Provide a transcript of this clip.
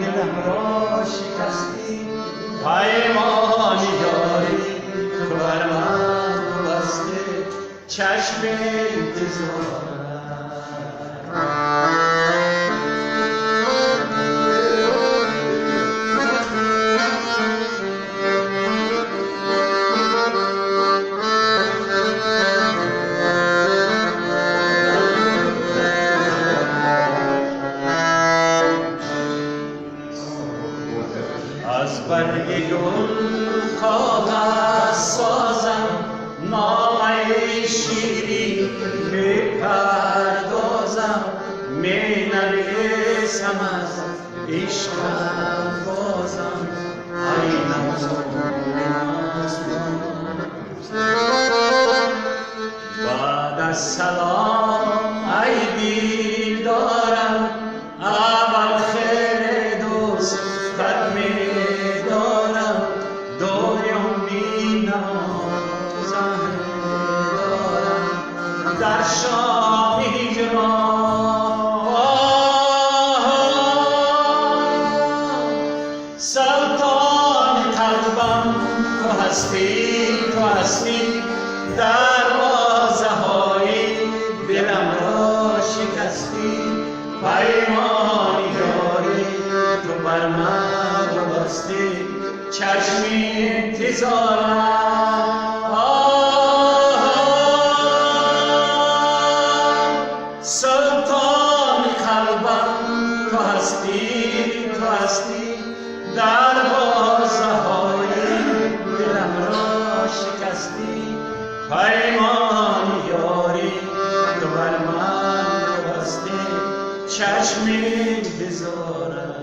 دلم را شکستی، پیمان یاری تو بر من بسته، چشم انتظارم. از برگ گل کاغذ سازم نامه شیرین بپردازم، می نویسم از عشقم بازم، ای بعد از سلام ای دیدارم، اول خیر دوست در می دارم، دویم می نازم دارم در شامی جنان. سلطان قلبم تو هستی، تو هستی، دروازه های دلم را شکستی، پیمان یاری تو بر من بستی، چشم انتظارم. سلطان قلبم تو هستی، تو هستی، دروازه های دلم را شکستی، پیمان یاری تو بر من بستی، چشم انتظارم.